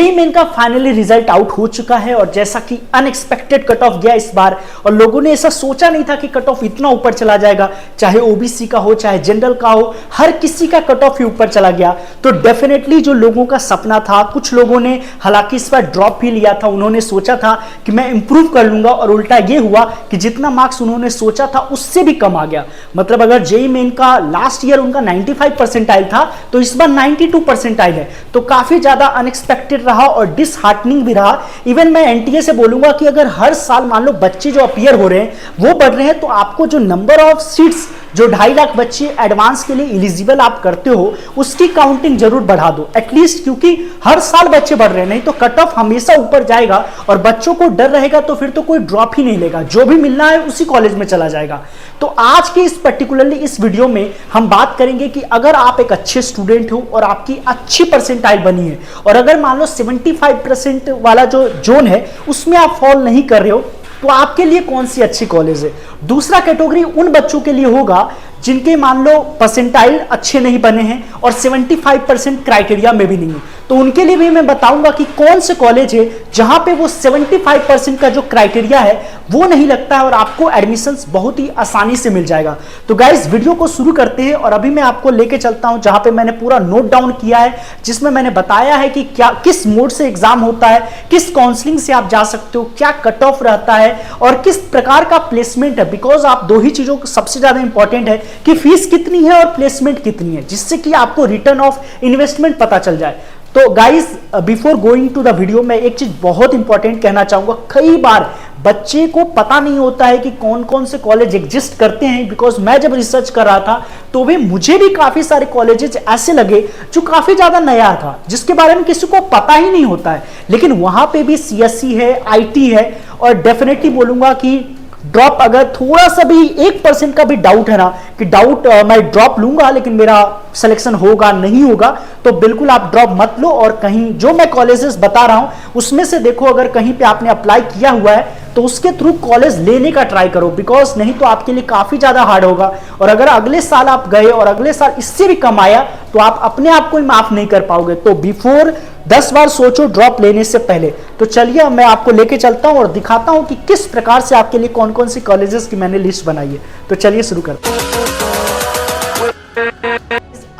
JEE main का finally result out हो चुका है और जैसा कि अनएक्सपेक्टेड कट ऑफ गया इस बार और लोगों ने ऐसा सोचा नहीं था कि कट ऑफ इतना ऊपर चला जाएगा, चाहे ओबीसी का हो चाहे जनरल का हो, हर किसी का कट ऑफ ही ऊपर चला गया। तो डेफिनेटली जो लोगों का सपना था, कुछ लोगों ने हालांकि इस बार ड्रॉप भी लिया था, उन्होंने सोचा था कि मैं इंप्रूव कर लूंगा और उल्टा ये हुआ कि जितना मार्क्स उन्होंने सोचा था उससे भी कम आ गया। मतलब अगर जेईई मेन का लास्ट ईयर उनका 95 परसेंटाइल था तो इस बार 92 परसेंटाइल है, तो काफी ज्यादा अनएक्सपेक्टेड रहा और डिसहार्टनिंग भी रहा। इवन मैं एनटीए से बोलूंगा कि अगर हर साल मान लो बच्चे जो अपीयर हो रहे हैं वो बढ़ रहे हैं तो आपको जो नंबर ऑफ सीट्स जो 2.5 लाख बच्चे एडवांस के लिए एलिजिबल आप करते हो उसकी काउंटिंग जरूर बढ़ा दो एटलीस्ट, क्योंकि हर साल बच्चे बढ़ रहे हैं, नहीं तो कट ऑफ हमेशा ऊपर जाएगा और बच्चों को डर रहेगा तो फिर तो कोई ड्रॉप ही नहीं लेगा, जो भी मिलना है उसी कॉलेज में चला जाएगा। तो आज के इस पर्टिकुलरली इस वीडियो में हम बात करेंगे कि अगर आप एक अच्छे स्टूडेंट हो और आपकी अच्छी परसेंटाइल बनी है और अगर मान लो 75% वाला जो जोन है उसमें आप फॉल नहीं कर रहे हो तो आपके लिए कौन सी अच्छी कॉलेज है। दूसरा कैटेगरी उन बच्चों के लिए होगा जिनके मान लो परसेंटाइल अच्छे नहीं बने हैं और 75% क्राइटेरिया में भी नहीं है, तो उनके लिए भी मैं बताऊंगा कि कौन से कॉलेज है जहां पे वो 75% का जो क्राइटेरिया है वो नहीं लगता है और आपको एडमिशंस बहुत ही आसानी से मिल जाएगा। तो गाइस वीडियो को शुरू करते हैं और अभी मैं आपको लेके चलता हूं जहां पे मैंने पूरा नोट डाउन किया है, जिसमें मैंने बताया है कि क्या किस मोड से एग्जाम होता है, किस काउंसलिंग से आप जा सकते हो, क्या कट ऑफ रहता है और किस प्रकार का प्लेसमेंट है। बिकॉज आप दो ही चीजों सबसे ज्यादा इंपॉर्टेंट है कि फीस कितनी है और प्लेसमेंट कितनी है, जिससे कि आपको रिटर्न ऑफ इन्वेस्टमेंट पता चल जाए। तो guys before going to the video मैं एक चीज बहुत इंपॉर्टेंट कहना चाहूंगा, कई बार बच्चे को पता नहीं होता है कि कौन कौन से कॉलेज एग्जिस्ट करते हैं। बिकॉज मैं जब रिसर्च कर रहा था तो भी मुझे भी काफी सारे कॉलेजेस ऐसे लगे जो काफी ज्यादा नया था, जिसके बारे में किसी को पता ही नहीं होता है, लेकिन वहां पे भी सीएससी है, आईटी है और डेफिनेटली बोलूंगा कि ड्रॉप अगर थोड़ा सा भी 1% का भी डाउट है ना कि डाउट मैं ड्रॉप लूंगा लेकिन मेरा सिलेक्शन होगा नहीं होगा, तो बिल्कुल आप ड्रॉप मत लो और कहीं जो मैं कॉलेजेस बता रहा हूं उसमें से देखो अगर कहीं पे आपने अप्लाई किया हुआ है तो उसके थ्रू कॉलेज लेने का ट्राई करो। बिकॉज नहीं तो आपके लिए काफी ज्यादा हार्ड होगा और अगर अगले साल आप गए और अगले साल इससे भी कम आया तो आप अपने आप को ही माफ नहीं कर पाओगे। तो बिफोर 10 बार सोचो ड्रॉप लेने से पहले। तो चलिए मैं आपको लेके चलता हूं और दिखाता हूं कि किस प्रकार से आपके लिए कौन कौन सी कॉलेजेस की मैंने लिस्ट बनाई है। तो चलिए शुरू करते हैं।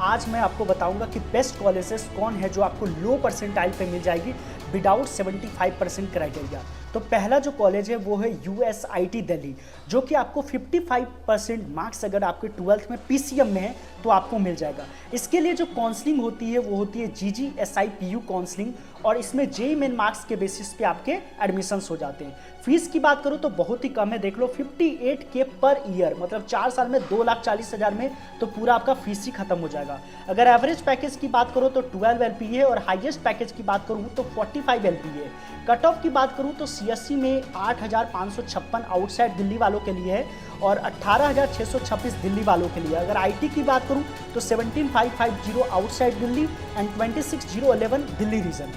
आज मैं आपको बताऊंगा कि बेस्ट कॉलेजेस कौन है जो आपको लो परसेंटाइल पे मिल जाएगी विदाउट 75% क्राइटेरिया। तो पहला जो कॉलेज है वो है यूएसआईटी दिल्ली, जो कि आपको 55% मार्क्स अगर आपके 12th में पीसीएम में है तो आपको मिल जाएगा। इसके लिए जो काउंसलिंग होती है वो होती है जीजीएसआईपीयू काउंसलिंग और इसमें जेईई मेन मार्क्स के बेसिस पे आपके एडमिशंस हो जाते हैं। फीस की बात करूं तो बहुत ही कम है, देख लो 58K पर ईयर, मतलब 4 साल में 2,40,000 में तो पूरा आपका फीस ही खत्म हो जाएगा। अगर एवरेज पैकेज की बात करो तो 12 LPA और हाईएस्ट पैकेज की बात करूं तो 45 LPA। कट ऑफ की बात करूं तो सीएससी में 8,556 आउटसाइड दिल्ली वालों के लिए है और 18,626 दिल्ली वालों के लिए। अगर आईटी की बात करूं तो 17,550 outside Delhi and 26,011 Delhi region.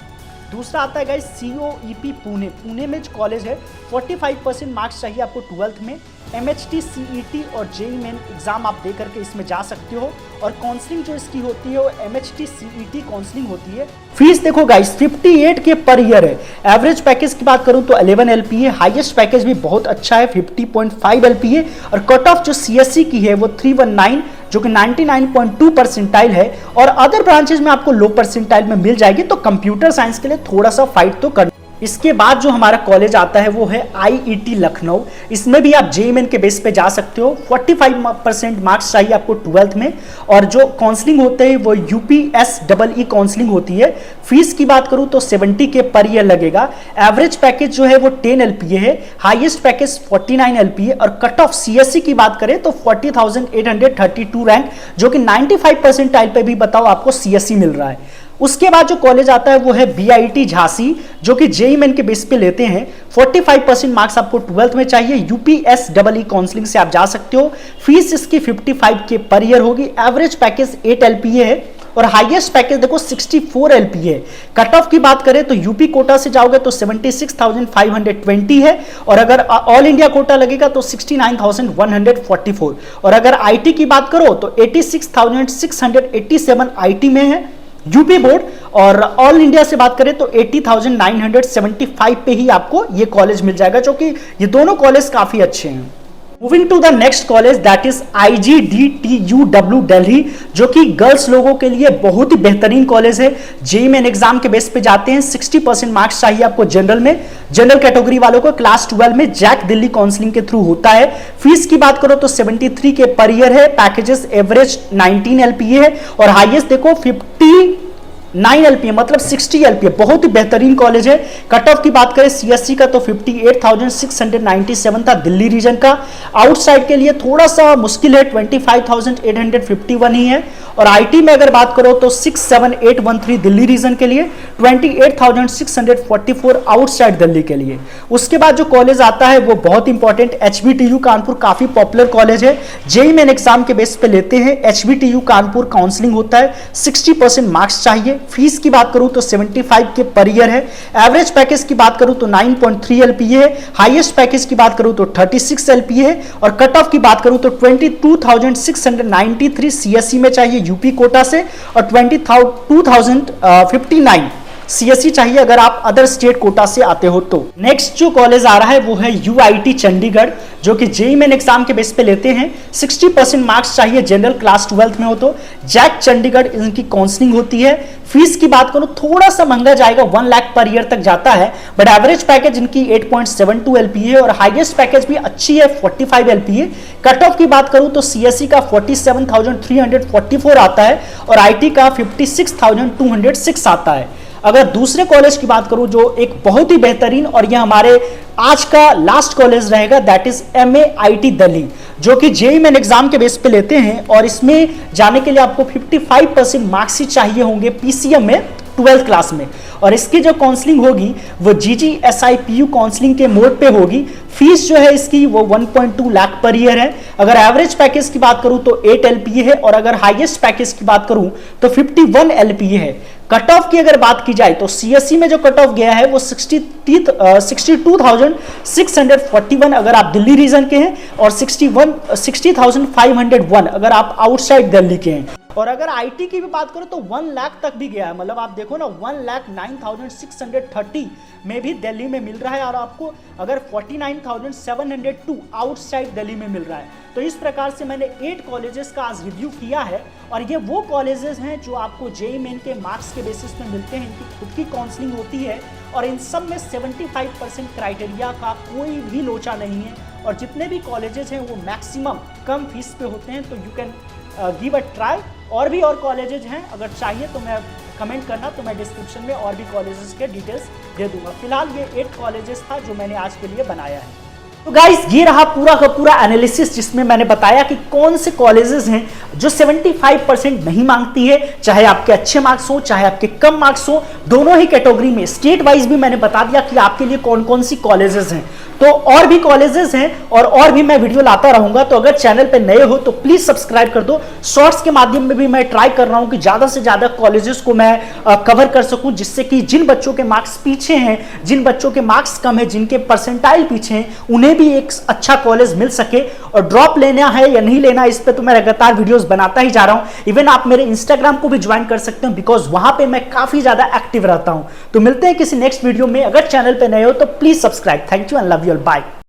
दूसरा आता है गाइस COEP पुणे में जो कॉलेज है 45% मार्क्स चाहिए आपको 12th में। MHT CET और जेईई मेन एग्जाम आप दे करके इसमें जा सकते हो और काउंसलिंग जो इसकी होती है वो MHT CET काउंसलिंग होती है। फीस देखो गाइस 58K पर ईयर है। एवरेज पैकेज की बात करूं तो 11 LPA, हाईएस्ट पैकेज भी बहुत अच्छा है 50.5 LPA और कट ऑफ जो CSC की है वो 319 जो कि 99.2 परसेंटाइल है और अदर ब्रांचेज में आपको लो परसेंटाइल में मिल जाएगी। तो कंप्यूटर साइंस के लिए थोड़ा सा फाइट तो करना। इसके बाद जो हमारा कॉलेज आता है वो है IET लखनऊ। इसमें भी आप जेईई मेन के बेस पे जा सकते हो। 45% मार्क्स चाहिए आपको 12th में और जो काउंसलिंग होते हैं वो UPSEE काउंसलिंग होती है। फीस की बात करूं तो 70K पर ईयर लगेगा। एवरेज पैकेज जो है वो 10 LPA है, हाईएस्ट पैकेज 49 LPA और कट ऑफ CSC की बात करें तो 40,832 रैंक, जो कि 95 परसेंटाइल पे भी बताओ आपको CSC मिल रहा है। उसके बाद जो कॉलेज आता है वो है BIT झांसी, जो कि जेईई मेन के बेस पे लेते हैं। 45% मार्क्स आपको 12th में चाहिए। UPSEE काउंसलिंग से आप जा सकते हो। फीस इसकी 55K पर ईयर होगी। एवरेज पैकेज 8 LPA है और हाईएस्ट पैकेज देखो 64 LPA है। कट ऑफ की बात करें तो यूपी कोटा से जाओगे तो 76,520 है और अगर ऑल इंडिया कोटा लगेगा तो 69,144 और अगर आईटी की बात करो तो 86,687 आईटी में है यूपी बोर्ड। और ऑल इंडिया से बात करें तो 80,975 पे ही आपको ये कॉलेज मिल जाएगा, जो कि ये दोनों कॉलेज काफी अच्छे हैं। Moving to the next college that is IGDTUW Delhi, जो कि गर्ल्स लोगों के लिए बहुत ही बेहतरीन कॉलेज है। जेईई मेन एग्जाम के बेस पे जाते हैं, 60% मार्क्स चाहिए आपको जनरल में। जनरल कैटेगरी वालों को क्लास 12 में जैक दिल्ली काउंसलिंग के थ्रू होता है। फीस की बात करो तो 73 के पर ईयर है। पैकेजेस एवरेज 19 LPA है और हाईएस्ट देखो 59 LPA मतलब 60 LPA, बहुत ही बेहतरीन कॉलेज है। कट ऑफ की बात करें CSC का तो 58,697 था दिल्ली रीजन का। आउटसाइड के लिए थोड़ा सा मुश्किल है, 25,851 ही है। और आईटी में अगर बात करो तो 67813 दिल्ली रीजन के लिए, 28,644 आउटसाइड दिल्ली के लिए। उसके बाद जो कॉलेज आता है वो बहुत इंपॉर्टेंट, HBTU कानपुर, काफी पॉपुलर कॉलेज है। जेईई मेन एग्जाम के बेस पे लेते हैं। HBTU कानपुर काउंसलिंग होता है, 60% मार्क्स चाहिए। फीस की बात करूं तो 75 के पर ईयर है। एवरेज पैकेज की बात करूं तो 9.3 LPA है। हाईएस्ट पैकेज की बात करूं तो 36 LPA है। और कट ऑफ की बात करूं तो 22,693 CSE में चाहिए यूपी कोटा से, और 22,059 CSE चाहिए अगर आप अदर स्टेट कोटा से आते हो तो। नेक्स्ट जो कॉलेज आ रहा है वो है UIT चंडीगढ़, जो कि जेईई मेन एग्जाम के बेस पे लेते हैं। 60% मार्क्स चाहिए जनरल क्लास 12 में हो तो। जैक चंडीगढ़ इनकी काउंसलिंग होती है। फीस की बात करूं थोड़ा सा महंगा जाएगा, 1 लाख पर ईयर तक जाता है, बट एवरेज पैकेज इनकी 8.72 LPA है और हाईएस्ट पैकेज भी अच्छी है 45 LPA। कट ऑफ की बात करूं तो CSE का 47,344 आता है और IT का 56,206 आता है। अगर दूसरे कॉलेज की बात करूं जो एक बहुत ही बेहतरीन, और यह हमारे आज का लास्ट कॉलेज रहेगा, दैट इज MAIT दिल्ली, जो कि जेईई मेन एग्जाम के बेस पे लेते हैं। और इसमें जाने के लिए आपको 55% मार्क्स ही चाहिए होंगे PCM में 12th क्लास में। और इसकी जो काउंसलिंग होगी वो GGSIPU काउंसलिंग के मोड पे होगी। फीस जो है इसकी वो 1.2 लाख पर ईयर है। अगर एवरेज पैकेज की बात करूं तो 8 LPA है और अगर हाईएस्ट पैकेज की बात करूं तो 51 LPA है। कट ऑफ की अगर बात की जाए तो CSE में जो कट ऑफ गया है वो 62,641 अगर आप दिल्ली रीजन के हैं, और 60,501 अगर आप आउटसाइड दिल्ली के हैं। और अगर IT की भी बात करो तो 1 लाख तक भी गया है, मतलब आप देखो ना 1,09,630 में भी दिल्ली में मिल रहा है, और आपको अगर 49,702 आउटसाइड दिल्ली में मिल रहा है। तो इस प्रकार से मैंने 8 कॉलेजेस का आज रिव्यू किया है, और ये वो कॉलेजेस हैं जो आपको जेईई मेन के मार्क्स के बेसिस पे मिलते हैं। इनकी खुद की काउंसलिंग होती है और इन सब में 75% क्राइटेरिया का कोई भी लोचा नहीं है, और जितने भी कॉलेजेस हैं वो मैक्सिमम कम फीस पे होते हैं। तो you can give a try. और भी और कॉलेजेस हैं, अगर चाहिए तो मैं कमेंट करना, तो मैं डिस्क्रिप्शन में और भी कॉलेजेस के डिटेल्स दे दूंगा। फिलहाल ये 8 कॉलेजेस था जो मैंने आज के लिए बनाया है। तो गाइस ये रहा पूरा का पूरा एनालिसिस, जिसमें मैंने बताया कि कौन से कॉलेजेस हैं जो 75% नहीं मांगती है, चाहे आपके अच्छे मार्क्स हो चाहे आपके कम मार्क्स हो, दोनों ही कैटेगरी में। स्टेट वाइज भी मैंने बता दिया कि आपके लिए कौन कौन सी कॉलेजेस हैं। तो और भी कॉलेजेस हैं और भी मैं वीडियो लाता रहूंगा। तो अगर चैनल पे नए हो तो प्लीज सब्सक्राइब कर दो। शॉर्ट्स के माध्यम में भी मैं ट्राई कर रहा हूं कि ज्यादा से ज्यादा कॉलेजेस को मैं कवर कर सकूं, जिससे कि जिन बच्चों के मार्क्स पीछे हैं, जिन बच्चों के मार्क्स कम है, जिनके परसेंटाइल पीछे हैं, उन्हें भी एक अच्छा कॉलेज मिल सके। और ड्रॉप लेना है या नहीं लेना, इस पे तो मैं लगातार वीडियोस बनाता ही जा रहा हूं। इवन आप मेरे इंस्टाग्राम को भी ज्वाइन कर सकते हैं, बिकॉज वहां पे मैं काफी ज्यादा एक्टिव रहता हूं। तो मिलते हैं किसी नेक्स्ट वीडियो में। अगर चैनल पे नए हो तो please subscribe. Thank you and love you all, bye.